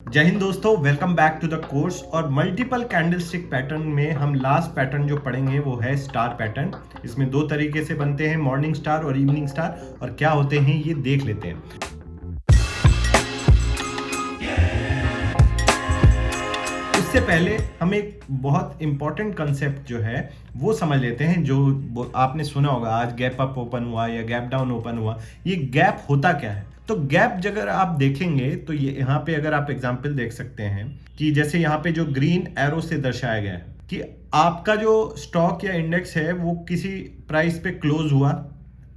जय हिंद दोस्तों, welcome back to the course. और मल्टीपल कैंडलस्टिक पैटर्न में हम लास्ट पैटर्न जो पढ़ेंगे वो है स्टार पैटर्न। इसमें दो तरीके से बनते हैं, मॉर्निंग स्टार और इवनिंग स्टार, और क्या होते हैं ये देख लेते हैं। इससे पहले हम एक बहुत इंपॉर्टेंट कंसेप्ट जो है वो समझ लेते हैं, जो आपने सुना होगा, आज गैप अप ओपन हुआ या गैप डाउन ओपन हुआ। ये गैप होता क्या है? तो गैप अगर आप देखेंगे तो ये यहाँ पे अगर आप एग्जांपल देख सकते हैं कि जैसे यहाँ पे जो ग्रीन एरो से दर्शाया गया है कि आपका जो स्टॉक या इंडेक्स है वो किसी प्राइस पे क्लोज हुआ,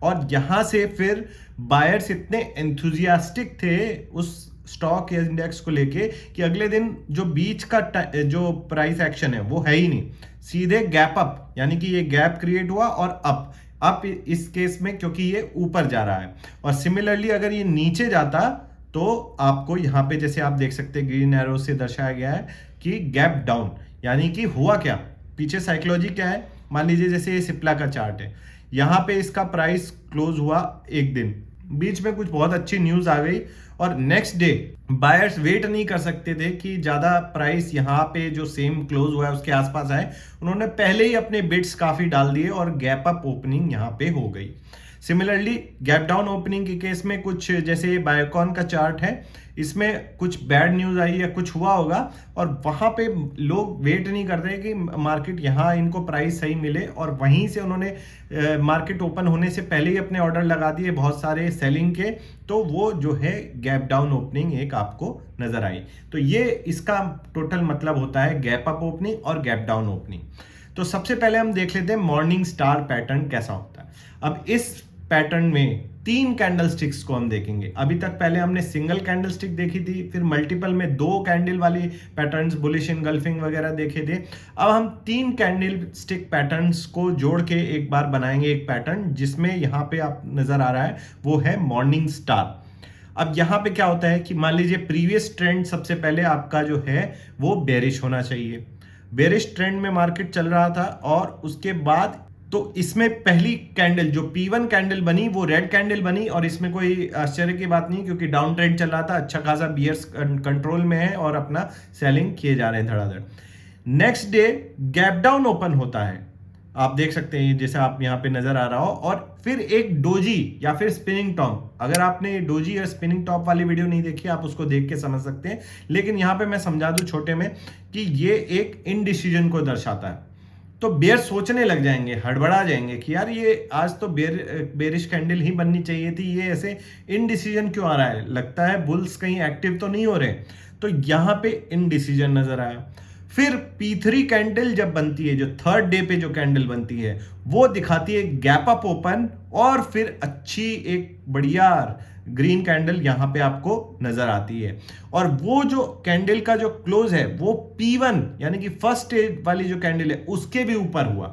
और यहाँ से फिर बायर्स इतने एंथुजियास्टिक थे उस स्टॉक या इंडेक्स को लेके कि अगले दिन जो बीच का जो प्राइस एक्शन है वो है ही नहीं, सीधे गैप अप, यानी कि ये गैप क्रिएट हुआ और अप इस केस में क्योंकि ये ऊपर जा रहा है। और सिमिलरली अगर ये नीचे जाता तो आपको यहाँ पे जैसे आप देख सकते हैं ग्रीन एरो से दर्शाया गया है कि गैप डाउन, यानी कि हुआ क्या, पीछे साइकोलॉजी क्या है। मान लीजिए जैसे ये सिप्ला का चार्ट है, यहाँ पे इसका प्राइस क्लोज हुआ एक दिन, बीच में कुछ बहुत अच्छी न्यूज आ गई और नेक्स्ट डे बायर्स वेट नहीं कर सकते थे कि ज्यादा प्राइस यहाँ पे जो सेम क्लोज हुआ है उसके आसपास आए, उन्होंने पहले ही अपने बिड्स काफी डाल दिए और गैप अप ओपनिंग यहाँ पे हो गई। सिमिलरली गैप डाउन ओपनिंग के केस में कुछ जैसे बायोकॉन का चार्ट है, इसमें कुछ बैड न्यूज आई या कुछ हुआ होगा और वहां पे लोग वेट नहीं कर रहे कि मार्केट यहाँ इनको प्राइस सही मिले, और वहीं से उन्होंने मार्केट ओपन होने से पहले ही अपने ऑर्डर लगा दिए बहुत सारे सेलिंग के। तो वो जो है गैप डाउन ओपनिंग एक आपको नजर आई। तो ये इसका टोटल मतलब होता है गैप अप ओपनिंग और गैप डाउन ओपनिंग। तो सबसे पहले हम देख लेते हैं मॉर्निंग स्टार पैटर्न कैसा होता है। अब इस पैटर्न में तीन कैंडल स्टिक्स को हम देखेंगे। अभी तक पहले हमने सिंगल कैंडल स्टिक देखी थी, फिर मल्टीपल में दो कैंडल वाली पैटर्न्स, बुलिश इनगल्फिंग वगैरह देखे थे। अब हम तीन कैंडल स्टिक पैटर्न्स को जोड़ के एक बार बनाएंगे एक पैटर्न, जिसमें यहाँ पे आप नजर आ रहा है वो है मॉर्निंग स्टार। अब यहाँ पे क्या होता है कि मान लीजिए प्रीवियस ट्रेंड सबसे पहले आपका जो है वो बेरिश होना चाहिए। बेरिश ट्रेंड में मार्केट चल रहा था और उसके बाद तो इसमें पहली कैंडल जो P1 कैंडल बनी वो रेड कैंडल बनी, और इसमें कोई आश्चर्य की बात नहीं क्योंकि डाउन ट्रेंड चल रहा था, अच्छा खासा बियर्स कंट्रोल में है और अपना सेलिंग किए जा रहे हैं धड़ाधड़। Next day gap down open होता है, आप देख सकते हैं जैसे आप यहाँ पे नजर आ रहा हो, और फिर एक डोजी या फिर स्पिनिंग टॉप। अगर आपने डोजी या स्पिनिंग टॉप वाली वीडियो नहीं देखी आप उसको देख के समझ सकते हैं, लेकिन यहाँ पे मैं समझा दूं छोटे में कि ये एक इनडिसीजन को दर्शाता है। तो बेयर सोचने लग जाएंगे, हड़बड़ा जाएंगे कि यार ये आज तो बेरिश कैंडल ही बननी चाहिए थी, ये ऐसे इनडिसीजन क्यों आ रहा है, लगता है बुल्स कहीं एक्टिव तो नहीं हो रहे। तो यहाँ पे इनडिसीजन नजर आया। फिर P3 कैंडल जब बनती है, जो थर्ड डे पे जो कैंडल बनती है वो दिखाती है गैप अप ओपन, और फिर अच्छी एक बढ़िया ग्रीन कैंडल यहां पे आपको नजर आती है। और वो जो कैंडल का जो क्लोज है वो P1 यानी कि फर्स्ट डे वाली जो कैंडल है उसके भी ऊपर हुआ।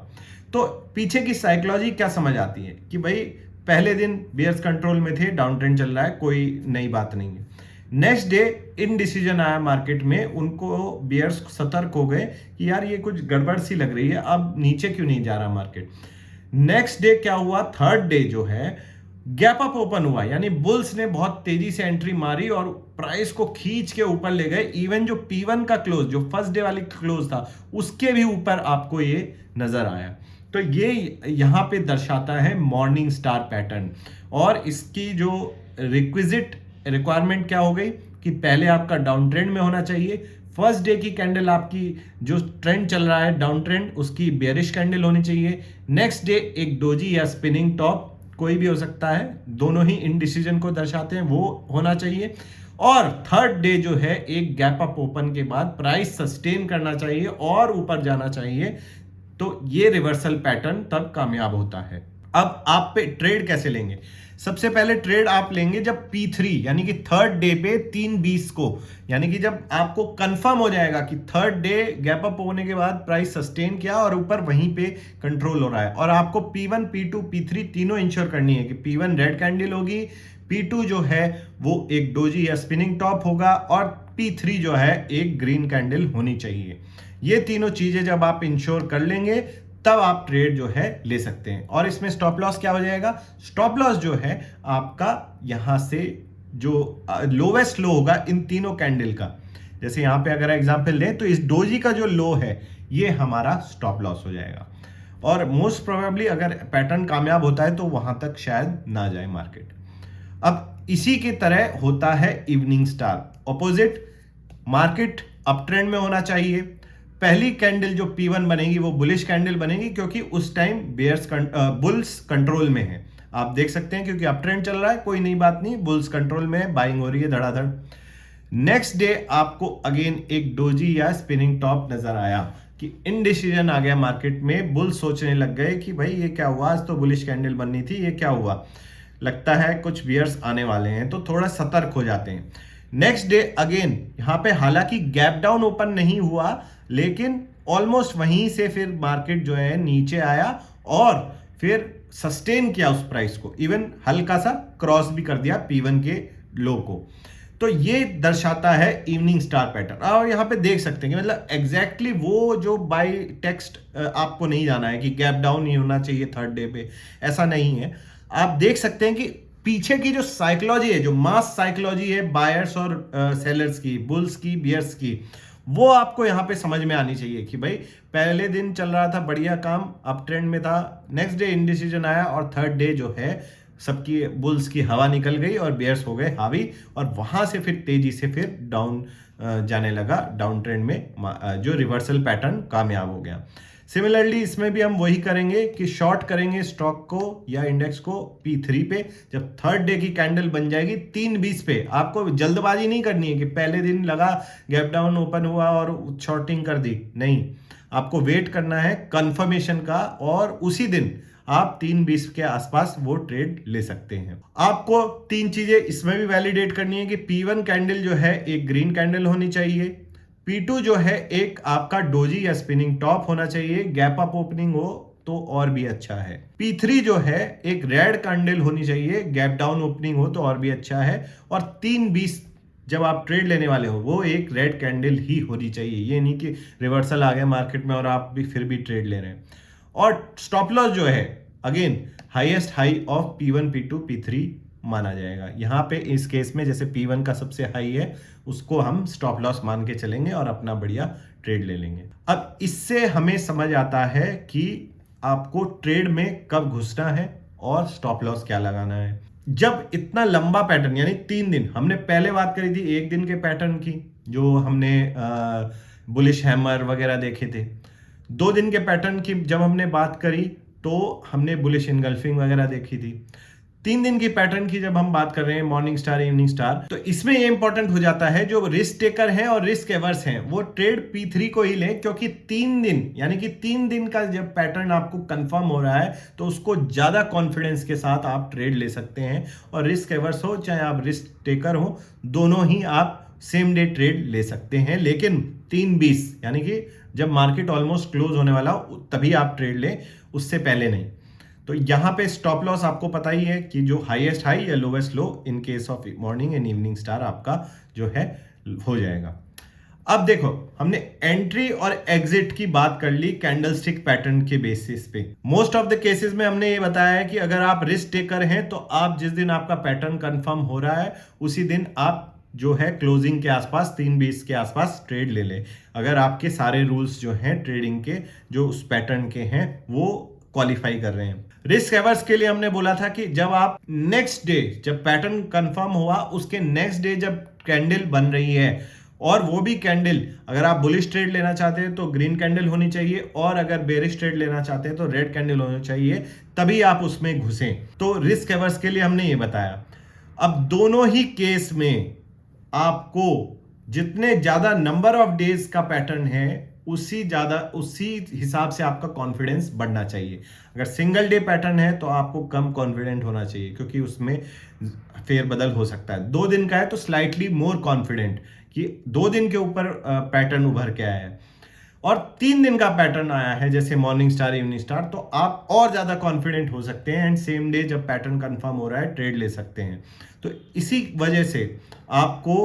तो पीछे की साइकोलॉजी क्या समझ आती है कि भाई पहले दिन बियर्स कंट्रोल में थे, डाउन ट्रेंड चल रहा है, कोई नई बात नहीं है। नेक्स्ट डे इनडिसीजन आया मार्केट में, उनको बियर्स सतर्क हो गए कि यार ये कुछ गड़बड़ सी लग रही है, अब नीचे क्यों नहीं जा रहा मार्केट। नेक्स्ट डे क्या हुआ, थर्ड डे जो है गैप अप ओपन हुआ, यानी बुल्स ने बहुत तेजी से एंट्री मारी और प्राइस को खींच के ऊपर ले गए। इवन जो P1 का क्लोज, जो फर्स्ट डे वाली क्लोज था, उसके भी ऊपर आपको ये नजर आया। तो ये यहां पे दर्शाता है मॉर्निंग स्टार पैटर्न। और इसकी जो रिक्वायरमेंट क्या हो गई कि पहले आपका डाउन ट्रेंड में होना चाहिए, फर्स्ट डे की कैंडल आपकी जो ट्रेंड चल रहा है डाउन ट्रेंड उसकी बेयरिश कैंडल होनी चाहिए। नेक्स्ट डे एक डोजी या स्पिनिंग टॉप, कोई भी हो सकता है, दोनों ही इनडिसीजन को दर्शाते हैं, वो होना चाहिए। और थर्ड डे जो है एक गैप अप ओपन के बाद प्राइस सस्टेन करना चाहिए और ऊपर जाना चाहिए। तो ये रिवर्सल पैटर्न तब कामयाब होता है। अब आप पे ट्रेड कैसे लेंगे? सबसे पहले ट्रेड आप लेंगे जब P3 यानी कि थर्ड डे पे 3:20 को, यानी कि जब आपको कंफर्म हो जाएगा कि थर्ड डे गैप अप होने के बाद प्राइस सस्टेन किया और ऊपर वहीं पे कंट्रोल हो रहा है, और आपको P1 P2 P3 तीनों इंश्योर करनी है कि P1 रेड कैंडल होगी, P2 जो है वो एक डोजी या स्पिनिंग टॉप होगा, और P3 जो है एक ग्रीन कैंडल होनी चाहिए। ये तीनों चीजें जब आप इंश्योर कर लेंगे तब आप ट्रेड जो है ले सकते हैं। और इसमें स्टॉप लॉस क्या हो जाएगा? स्टॉप लॉस जो है आपका यहां से जो लोवेस्ट लो होगा इन तीनों कैंडल का, जैसे यहाँ पे अगर एग्जांपल लें तो इस डोजी का जो लो है ये हमारा स्टॉप लॉस हो जाएगा, और मोस्ट प्रोबेबली अगर पैटर्न कामयाब होता है तो वहां तक शायद ना जाए मार्केट। अब इसी की तरह होता है evening star, opposite. Market up trend में होना चाहिए, पहली कैंडल जो P1 बनेगी वो बुलिश कैंडल बनेगी, क्योंकि उस टाइम बुल्स कंट्रोल में है। आप देख सकते हैं क्योंकि अप ट्रेंड चल रहा है, कोई नई बात नहीं, बुल्स कंट्रोल में है, बाइंग हो रही है धड़ाधड़। नेक्स्ट डे आपको अगेन एक डोजी या स्पिनिंग टॉप नजर आया कि इनडिसीजन आ गया मार्केट में, बुल सोचने लग गए कि भाई ये क्या हुआ, आज तो बुलिश कैंडल बननी थी, ये क्या हुआ, लगता है कुछ बियर्स आने वाले हैं, तो थोड़ा सतर्क हो जाते हैं। नेक्स्ट डे अगेन यहाँ पे हालांकि गैप डाउन ओपन नहीं हुआ, लेकिन ऑलमोस्ट वहीं से फिर मार्केट जो है नीचे आया और फिर सस्टेन किया उस प्राइस को, इवन हल्का सा क्रॉस भी कर दिया P1 के लो को। तो ये दर्शाता है इवनिंग स्टार पैटर्न। और यहाँ पे देख सकते हैं कि मतलब एग्जैक्टली वो जो बाय टेक्स्ट आपको नहीं जाना है कि गैप डाउन ही होना चाहिए थर्ड डे पे, ऐसा नहीं है। आप देख सकते हैं कि पीछे की जो साइकोलॉजी है, जो मास साइकोलॉजी है बायर्स और सेलर्स की, बुल्स की, बियर्स की, वो आपको यहाँ पे समझ में आनी चाहिए कि भाई पहले दिन चल रहा था बढ़िया काम, अप ट्रेंड में था, नेक्स्ट डे इंडिसीजन आया और थर्ड डे जो है सबकी बुल्स की हवा निकल गई और बियर्स हो गए हावी, और वहां से फिर तेजी से फिर डाउन जाने लगा, डाउन ट्रेंड में जो रिवर्सल पैटर्न कामयाब हो गया। सिमिलरली इसमें भी हम वही करेंगे कि शॉर्ट करेंगे स्टॉक को या इंडेक्स को P3 पे। जब थर्ड डे की कैंडल बन जाएगी 3:20 पे, आपको जल्दबाजी नहीं करनी है कि पहले दिन लगा गैप डाउन ओपन हुआ और शॉर्टिंग कर दी, नहीं, आपको वेट करना है कंफर्मेशन का, और उसी दिन आप 3:20 के आसपास वो ट्रेड ले सकते हैं। आपको 3 चीजें इसमें भी वैलिडेट करनी है कि P1 कैंडल जो है एक ग्रीन कैंडल होनी चाहिए, P2 जो है एक आपका डोजी या स्पिनिंग टॉप होना चाहिए, गैप अप ओपनिंग हो तो और भी अच्छा है, P3 जो है एक रेड कैंडल होनी चाहिए, गैप डाउन ओपनिंग हो तो और भी अच्छा है, और 3:20 जब आप ट्रेड लेने वाले हो वो एक रेड कैंडल ही होनी चाहिए। ये नहीं कि रिवर्सल आ गया मार्केट में और आप भी फिर भी ट्रेड ले रहे हैं। और स्टॉप लॉस जो है again highest high of P1, P2, P3 माना जाएगा। यहाँ पे इस केस में जैसे P1 का सबसे हाई है, उसको हम स्टॉप लॉस मान के चलेंगे और अपना बढ़िया ट्रेड ले लेंगे। अब इससे हमें समझ आता है कि आपको ट्रेड में कब घुसना है और स्टॉप लॉस क्या लगाना है। जब इतना लंबा पैटर्न, यानी 3 दिन, हमने पहले बात करी थी 1 दिन के पैटर्न की, जो हमने बुलिश हैमर वगैरह देखे थे। 2 दिन के पैटर्न की जब हमने बात करी तो हमने बुलिश इनगल्फिंग वगैरह देखी थी। 3 दिन की पैटर्न की जब हम बात कर रहे हैं मॉर्निंग स्टार, इवनिंग स्टार, तो इसमें ये इंपॉर्टेंट हो जाता है जो रिस्क टेकर हैं और रिस्क एवर्स हैं वो ट्रेड P3 को ही लें, क्योंकि 3 दिन यानी कि 3 दिन का जब पैटर्न आपको कंफर्म हो रहा है तो उसको ज्यादा कॉन्फिडेंस के साथ आप ट्रेड ले सकते हैं। और रिस्क एवर्स हो चाहे आप रिस्क टेकर हो, दोनों ही आप सेम डे ट्रेड ले सकते हैं, लेकिन 3:20 यानी कि जब मार्केट ऑलमोस्ट क्लोज होने वाला तभी आप ट्रेड लें, उससे पहले नहीं। तो यहाँ पे स्टॉप लॉस आपको पता ही है कि जो हाईएस्ट हाई या lowest low in case of morning and evening star आपका जो है हो जाएगा। अब देखो हमने एंट्री और एग्जिट की बात कर ली कैंडलस्टिक पैटर्न के बेसिस पे। मोस्ट ऑफ द केसेस में हमने ये बताया है कि अगर आप रिस्क टेकर हैं तो आप जिस दिन आपका पैटर्न कंफर्म हो रहा है उसी दिन आप जो है क्लोजिंग के आसपास 3:20 के आसपास ट्रेड ले लें, अगर आपके सारे रूल्स जो हैं ट्रेडिंग के जो उस पैटर्न के हैं वो क्वालिफाई कर रहे हैं। रिस्क एवर्स के लिए हमने बोला था कि जब आप नेक्स्ट डे जब पैटर्न कंफर्म हुआ उसके नेक्स्ट डे जब कैंडल बन रही है, और वो भी कैंडल अगर आप बुलिश ट्रेड लेना चाहते हैं तो ग्रीन कैंडल होनी चाहिए, और अगर बेरिश ट्रेड लेना चाहते हैं तो रेड कैंडल होनी चाहिए, तभी आप उसमें घुसें। तो रिस्क एवर्स के लिए हमने ये बताया। अब दोनों ही केस में आपको जितने ज्यादा नंबर ऑफ डेज का पैटर्न है उसी हिसाब से आपका कॉन्फिडेंस बढ़ना चाहिए। अगर सिंगल डे पैटर्न है तो आपको कम कॉन्फिडेंट होना चाहिए, क्योंकि उसमें फेरबदल हो सकता है। 2 दिन का है तो स्लाइटली मोर कॉन्फिडेंट कि 2 दिन के ऊपर पैटर्न उभर के आया है, और 3 दिन का पैटर्न आया है जैसे मॉर्निंग स्टार, इवनिंग स्टार, तो आप और ज्यादा कॉन्फिडेंट हो सकते हैं एंड सेम डे जब पैटर्न कंफर्म हो रहा है ट्रेड ले सकते हैं। तो इसी वजह से आपको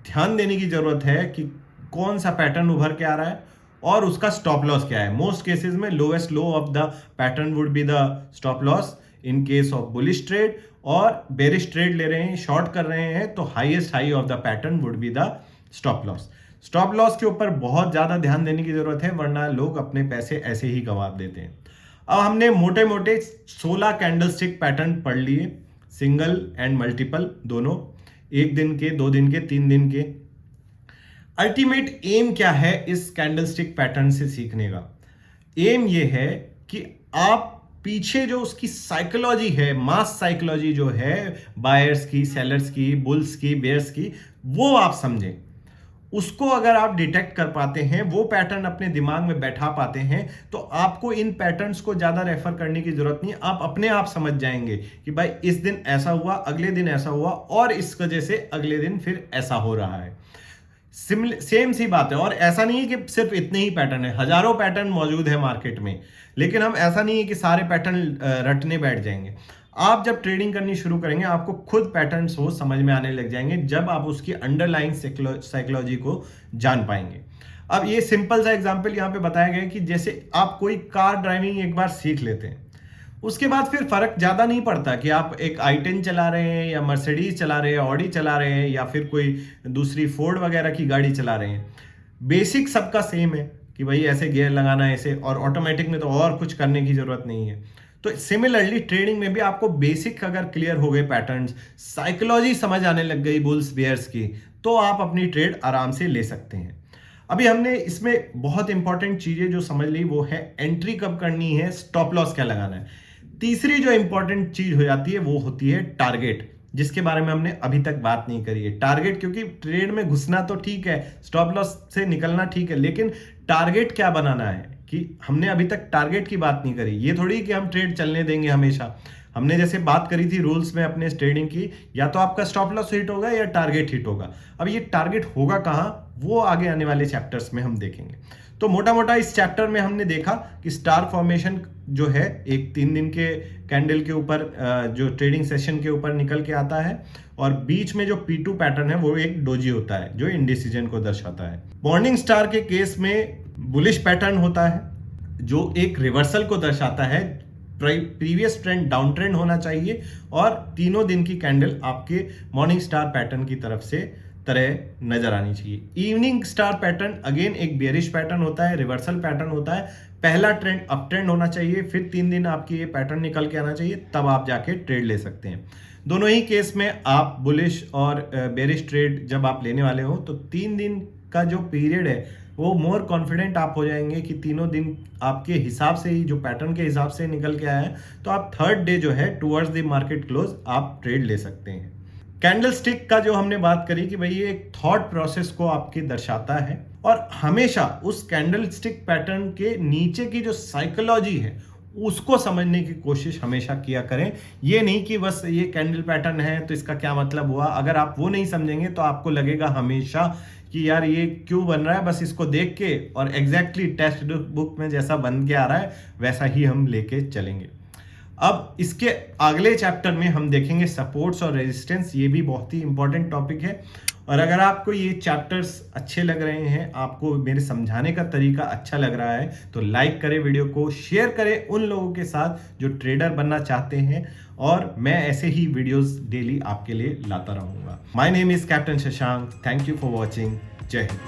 ध्यान देने की जरूरत है कि कौन सा पैटर्न उभर के आ रहा है और उसका स्टॉप लॉस क्या है। मोस्ट केसेस में lowest low of the pattern would be the stop loss in case of bullish trade, और बेरिश ट्रेड ले रहे हैं, शॉर्ट कर रहे हैं, तो highest high of the pattern would be the stop loss. Stop loss के ऊपर बहुत ज़्यादा ध्यान देने की ज़रूरत है, वरना लोग अपने पैसे ऐसे ही गंवा देते हैं। अब हमने मोटे मोटे 16 कैंडलस्टिक पैटर्न पढ़ लिए, सिंगल एंड मल्टीपल दोनों, 1 दिन के, 2 दिन के, 3 दिन के। अल्टीमेट एम क्या है इस कैंडलस्टिक पैटर्न से सीखने का? एम ये है कि आप पीछे जो उसकी साइकोलॉजी है, मास साइकोलॉजी जो है बायर्स की, सेलर्स की, बुल्स की, बेयर्स की, वो आप समझें। उसको अगर आप डिटेक्ट कर पाते हैं, वो पैटर्न अपने दिमाग में बैठा पाते हैं, तो आपको इन पैटर्न्स को ज्यादा रेफर करने की जरूरत नहीं। आप अपने आप समझ जाएंगे कि भाई इस दिन ऐसा हुआ, अगले दिन ऐसा हुआ, और इस वजह से अगले दिन फिर ऐसा हो रहा है। सेम सी बात है। और ऐसा नहीं है कि सिर्फ इतने ही पैटर्न है, हजारों पैटर्न मौजूद है मार्केट में, लेकिन हम ऐसा नहीं है कि सारे पैटर्न रटने बैठ जाएंगे। आप जब ट्रेडिंग करनी शुरू करेंगे, आपको खुद पैटर्न सोच समझ में आने लग जाएंगे, जब आप उसकी अंडरलाइन साइकोलॉजी को जान पाएंगे। अब ये सिंपल सा एग्जांपल यहाँ पे बताया गया है कि जैसे आप कोई कार ड्राइविंग एक बार सीख लेते हैं, उसके बाद फिर फर्क ज्यादा नहीं पड़ता कि आप एक i10 चला रहे हैं या मर्सिडीज चला रहे हैं, ऑडी चला रहे हैं, या फिर कोई दूसरी फोर्ड वगैरह की गाड़ी चला रहे हैं। बेसिक सबका सेम है कि भाई ऐसे गियर लगाना है ऐसे, और ऑटोमेटिक में तो और कुछ करने की जरूरत नहीं है। तो सिमिलरली ट्रेडिंग में भी आपको बेसिक अगर क्लियर हो गए पैटर्न्स, साइकोलॉजी समझ आने लग गई बुल्स बेयर्स की, तो आप अपनी ट्रेड आराम से ले सकते हैं। अभी हमने इसमें बहुत इंपॉर्टेंट चीजें जो समझ ली, वो है एंट्री कब करनी है, स्टॉप लॉस क्या लगाना है। तीसरी जो इंपॉर्टेंट चीज हो जाती है वो होती है टारगेट, जिसके बारे में हमने अभी तक बात नहीं करी है। टारगेट, क्योंकि ट्रेड में घुसना तो ठीक है, स्टॉप लॉस से निकलना ठीक है, लेकिन टारगेट क्या बनाना है, कि हमने अभी तक टारगेट की बात नहीं करी। ये थोड़ी कि हम ट्रेड चलने देंगे हमेशा। हमने जैसे बात करी थी रूल्स में अपने ट्रेडिंग की, या तो आपका स्टॉप लॉस हिट होगा या टारगेट हिट होगा। अब ये टारगेट होगा कहां, वो आगे आने वाले चैप्टर्स में हम देखेंगे। तो मोटा मोटा इस चैप्टर में हमने देखा कि स्टार फॉर्मेशन जो है एक 3 दिन के कैंडल के ऊपर, जो ट्रेडिंग सेशन के ऊपर निकल के आता है, और बीच में जो P2 पैटर्न है वो एक डोजी होता है जो इंडिसीजन को दर्शाता है। मॉर्निंग स्टार के केस में बुलिश पैटर्न होता है जो एक रिवर्सल को दर्शाता है। प्रीवियस ट्रेंड डाउन ट्रेंड होना चाहिए, और तीनों दिन की कैंडल आपके मॉर्निंग स्टार पैटर्न की तरफ से तरह नजर आनी चाहिए। इवनिंग स्टार पैटर्न अगेन एक बेयरिश पैटर्न होता है, रिवर्सल पैटर्न होता है। पहला ट्रेंड अप ट्रेंड होना चाहिए, फिर 3 दिन आपकी ये पैटर्न निकल के आना चाहिए, तब आप जाके ट्रेड ले सकते हैं। दोनों ही केस में आप बुलिश और बेयरिश ट्रेड जब आप लेने वाले हो, तो 3 दिन का जो पीरियड है वो मोर कॉन्फिडेंट आप हो जाएंगे कि तीनों दिन आपके हिसाब से ही, जो पैटर्न के हिसाब से निकल के आया है, तो आप थर्ड डे जो है टुवर्ड्स द मार्केट क्लोज आप ट्रेड ले सकते हैं। कैंडल स्टिक का जो हमने बात करी कि भाई ये एक थॉट प्रोसेस को आपके दर्शाता है, और हमेशा उस कैंडल स्टिक पैटर्न के नीचे की जो साइकोलॉजी है उसको समझने की कोशिश हमेशा किया करें। ये नहीं कि बस ये कैंडल पैटर्न है तो इसका क्या मतलब हुआ। अगर आप वो नहीं समझेंगे तो आपको लगेगा हमेशा कि यार ये क्यों बन रहा है, बस इसको देख के, और एग्जैक्टली टेक्स्ट बुक में जैसा बन के आ रहा है वैसा ही हम लेके चलेंगे। अब इसके अगले चैप्टर में हम देखेंगे सपोर्ट्स और रेजिस्टेंस। ये भी बहुत ही इंपॉर्टेंट टॉपिक है, और अगर आपको ये चैप्टर्स अच्छे लग रहे हैं, आपको मेरे समझाने का तरीका अच्छा लग रहा है, तो लाइक करें वीडियो को, शेयर करें उन लोगों के साथ जो ट्रेडर बनना चाहते हैं, और मैं ऐसे ही वीडियोस डेली आपके लिए लाता रहूंगा। My name is captain Shashank. Thank you for watching. जय हिंद।